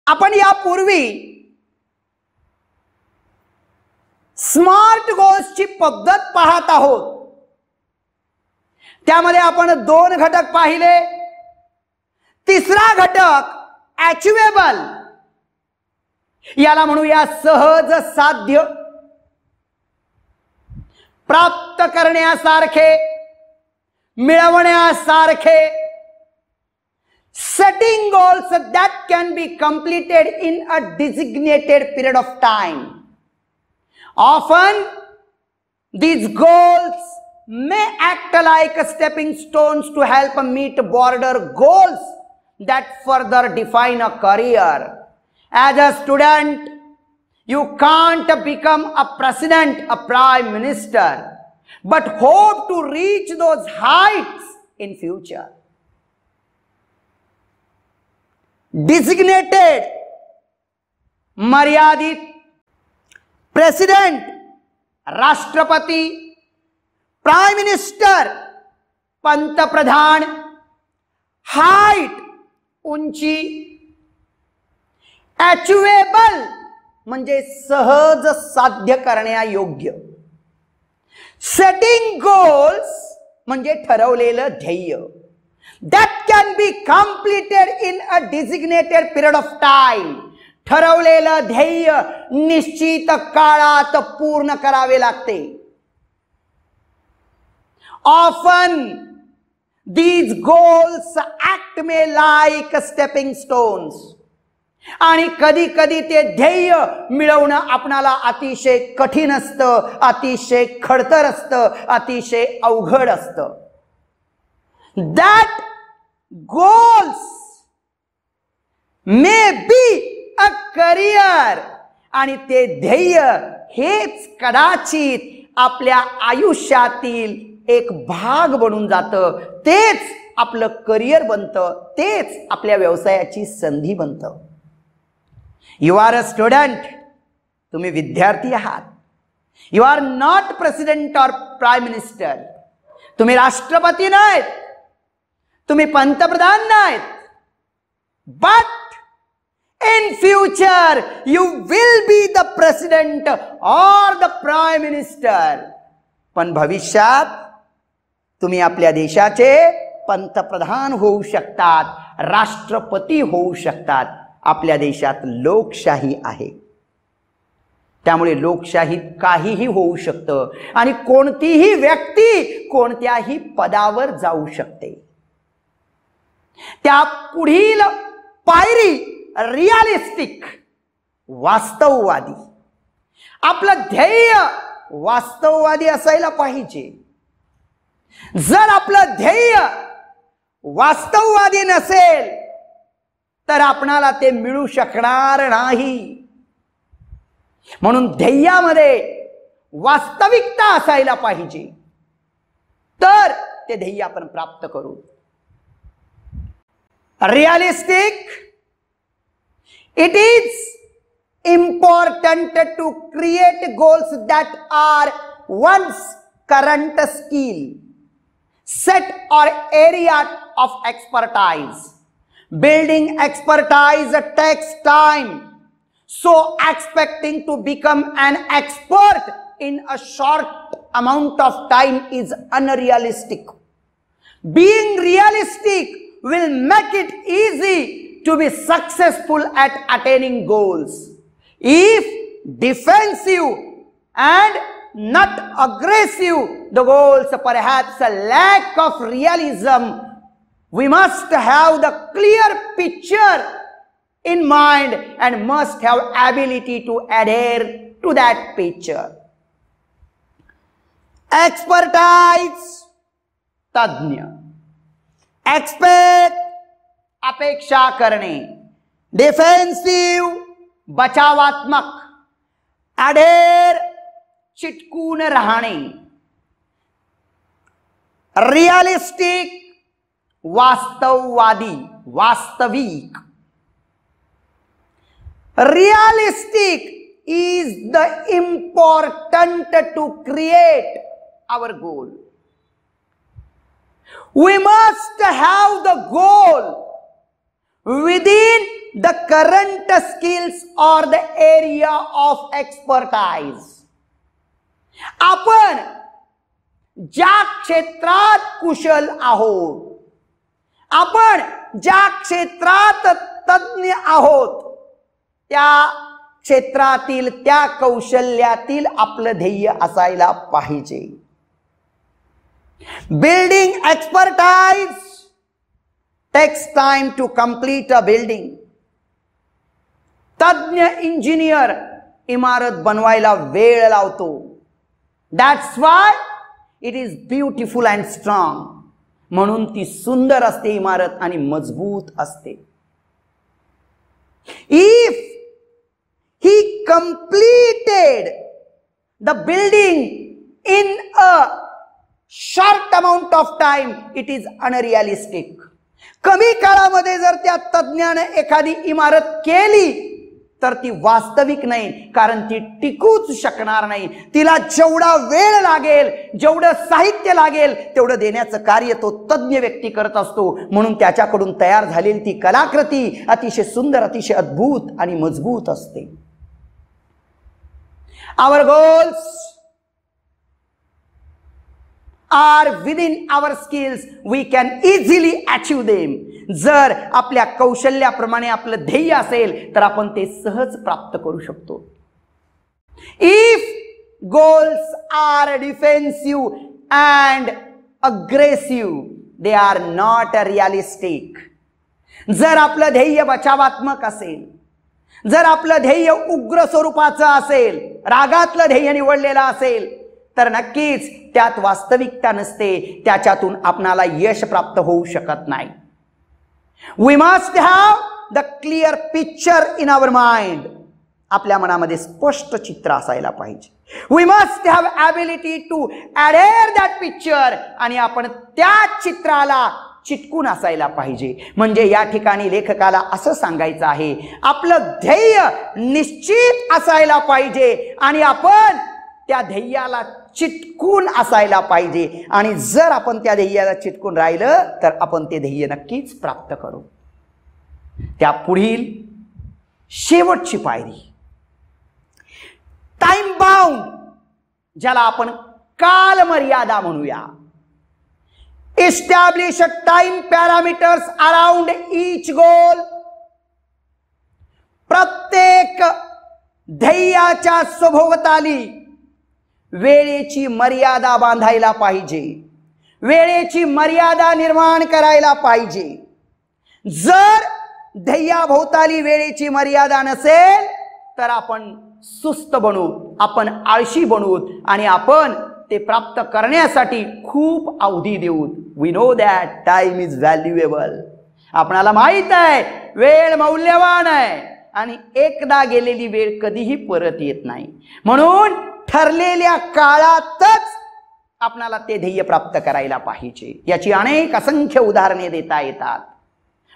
आपण यापूर्वी स्मार्ट गोल्सची पद्धत पाहत आहोत. त्यामध्ये आपण 2 घटक पाहिले. तिसरा घटक अचिवेबल, याला म्हणूया सहज साध्य, प्राप्त करण्यासारखे, मिळवण्यासारखे. Setting goals that can be completed in a designated period of time. Often these goals may act like stepping stones to help meet broader goals that further define a career. As a student, you can't become a president, a prime minister, but hope to reach those heights in future. Designated, मर्यादित, president, राष्ट्रपती, prime minister, पंतप्रधान, height, उंची. Achievable म्हणजे सहज साध्य करण्यायोग्य. Setting goals म्हणजे ठरवलेलं ध्येय. that can be completed in a designated period of time. ठरवलेलं ध्येय निश्चित काळात पूर्ण करावे लागते. Often these goals act me like stepping stones. आणि कधी कधी ते ध्येय मिळवणं आपणाला अतिशय कठीण असतं, अतिशय खडतर असतं, अतिशय अवघड असतं. That goals may be a career. आणि ते ध्येय हेच कदाचित आपल्या आयुष्यातील एक भाग बनून जातं. तेच आपलं करिअर बनतं, तेच आपल्या व्यवसायाची संधी बनतं. यू आर अ स्टुडंट, तुम्ही विद्यार्थी आहात. यू आर नॉट प्रेसिडेंट और प्राइम मिनिस्टर, तुम्ही राष्ट्रपती नाहीत, तुम्ही पंतप्रधान नाहीत. But in future you will be the president और द प्राइम मिनिस्टर. पण भविष्यात तुम्ही आपल्या देशाचे पंतप्रधान होऊ शकतात, राष्ट्रपती होऊ शकतात. आपल्या देशात लोकशाही आहे, त्यामुळे लोकशाहीत काहीही होऊ शकतं आणि कोणतीही व्यक्ती कोणत्याही पदावर जाऊ शकते. त्या पुढील पायरी रिअलिस्टिक, वास्तववादी. आपलं ध्येय वास्तववादी असायला पाहिजे. जर आपलं ध्येय वास्तववादी नसेल तर आपणाला ते मिळू शकणार नाही. म्हणून ध्येयामध्ये वास्तविकता असायला पाहिजे, तर ते ध्येय आपण प्राप्त करू. Realistic, it is important to create goals that are one's current skill set or area of expertise. Building expertise takes time, so expecting to become an expert in a short amount of time is unrealistic. Being realistic will make it easy to be successful at attaining goals. If defensive and not aggressive, the goals perhaps a lack of realism. We must have the clear picture in mind and must have ability to adhere to that picture. Expertise, तज्ञ. Expect, अपेक्षा करणे. Defensive, बचावात्मक. Adhere, चिटकून राहणे. Realistic, वास्तववादी, वास्तविक. Realistic is the important to create our goal. We must have the goal within the current skills or the area of expertise. आपण ज्या क्षेत्रात कुशल आहोत, आपण ज्या क्षेत्रात तज्ञ आहोत, त्या क्षेत्रातील त्या कौशल्यातील आपलं ध्येय असायला पाहिजे. Building expertise takes time to complete a building. तज्ञ इंजिनियर इमारत बनवायला वेळ लावतो. That's why it is beautiful and strong. म्हणून ती सुंदर असते इमारत आणि मजबूत असते. If he completed the building in a short amount of time, it is unrealistic. कमी काळामध्ये जर त्या तज्ञाने एखादी इमारत केली तर ती वास्तविक नाही, कारण ती टिकूच शकणार नाही. तिला जेवढा वेळ लागेल, जेवढं साहित्य लागेल, तेवढं देण्याचं कार्य तो तज्ञ व्यक्ती करत असतो. म्हणून त्याच्याकडून तयार झालेली ती कलाकृती अतिशय सुंदर, अतिशय अद्भुत आणि मजबूत असते. Our goals are within our skills. We can easily achieve them. जर आपल्या कौशल्याप्रमाणे आपलं ध्येय असेल तर आपण ते सहज प्राप्त करू शकतो. If goals are defensive and aggressive, they are not realistic. जर आपलं ध्येय बचावात्मक असेल, जर आपलं ध्येय उग्र स्वरूपाचं असेल, रागातलं ध्येय निवडलेलं असेल, तर नक्कीच त्यात वास्तविकता नसते, त्याच्यातून आपणाला यश प्राप्त होऊ शकत नाही. We must have the clear picture in our mind. आपल्या मनामध्ये स्पष्ट चित्र असायला पाहिजे. We must have ability to adhere that picture. आणि आपण त्या चित्राला चिटकून असायला पाहिजे. म्हणजे या ठिकाणी लेखकाला असं सांगायचं आहे, आपलं ध्येय निश्चित असायला पाहिजे आणि आपण त्या ध्येयाला चिटकून असायला पाहिजे. आणि जर आपण त्या ध्येयाला चिटकून राहिलं तर आपण ते ध्येय नक्कीच प्राप्त करू. त्या पुढील शेवटची पायरी टाइम बाउंड, ज्याला आपण कालमर्यादा म्हणूया. Establish time parameters around each goal. प्रत्येक ध्येयाच्या सभोवताली वेळेची मर्यादा बांधायला पाहिजे, वेळेची मर्यादा निर्माण करायला पाहिजे. जर ध्येयाभोवताली वेळेची मर्यादा नसेल तर आपण सुस्त बनू, आपण आळशी बनू आणि आपण ते प्राप्त करण्यासाठी खूप अवधी देऊ. We know that time is valuable. आपणाला माहित आहे वेळ मौल्यवान आहे आणि एकदा गेलेली वेळ कधीही परत येत नाही. म्हणून ठरलेल्या काळातच आपणाला ते ध्येय प्राप्त करायला पाहिजे. याची अनेक असंख्य उदाहरणे देता येतात.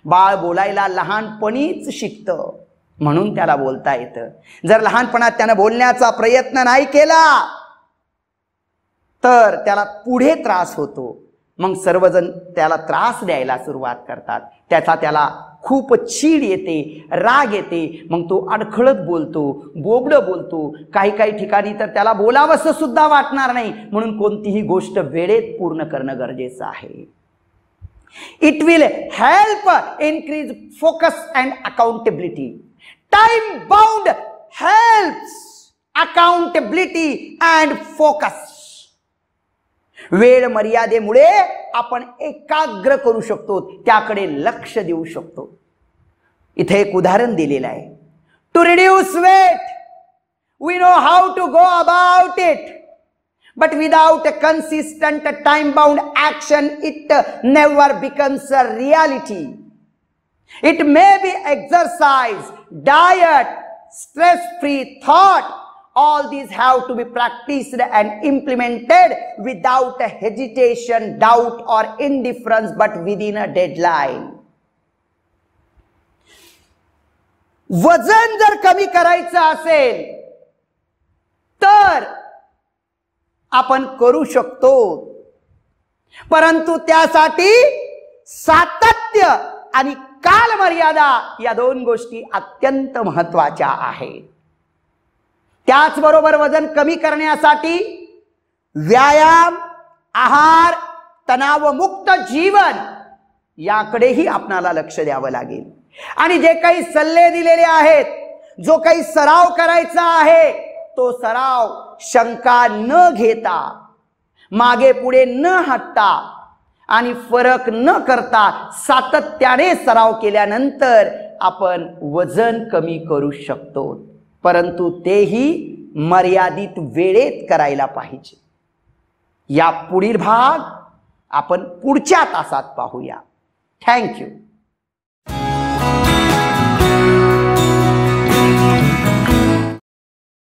बाळ बोलायला लहानपणीच शिकतं म्हणून त्याला बोलता येतं. जर लहानपणात त्यानं बोलण्याचा प्रयत्न नाही केला तर त्याला पुढे त्रास होतो. मग सर्वजण त्याला त्रास द्यायला सुरुवात करतात. त्याला खूप चीड येते, राग येते. मग तो अडखळत बोलतो, बोबडं बोलतो. काही ठिकाणी तर त्याला बोलावंसं सुद्धा वाटणार नाही. म्हणून कोणतीही गोष्ट वेळेत पूर्ण करणं गरजेचं आहे. It will help increase focus and accountability. Time bound helps accountability and focus. वेळ मर्यादेमुळे आपण एकाग्र करू शकतो, त्याकडे लक्ष देऊ शकतो. इथे एक उदाहरण दिलेलं आहे. To reduce weight we know how to go about it, but without a consistent time bound action it never becomes a reality. It may be exercise, diet, stress free thought. All these have to be practiced and implemented without hesitation, doubt or indifference, but within a deadline. वजन जर कमी करायचं असेल तर आपण करू शकतो, परंतु त्यासाठी सातत्य आणि कालमर्यादा या दोन गोष्टी अत्यंत महत्वाच्या आहेत. त्याचबरोबर वजन कमी करण्यासाठी व्यायाम, आहार, तणावमुक्त जीवन याकडेही आपणाला लक्ष द्यावं लागेल. आणि जे काही सल्ले दिलेले आहेत, जो काही सराव करायचा आहे, तो सराव शंका न घेता, मागे पुढे न हटता आणि फरक न करता सातत्याने सराव केल्यानंतर आपण वजन कमी करू शकतो. परंतु तेही मर्यादित वेळेत करायला पाहिजे. या पुढील भाग आपण पुढच्या तासात पाहूया. थँक्यू.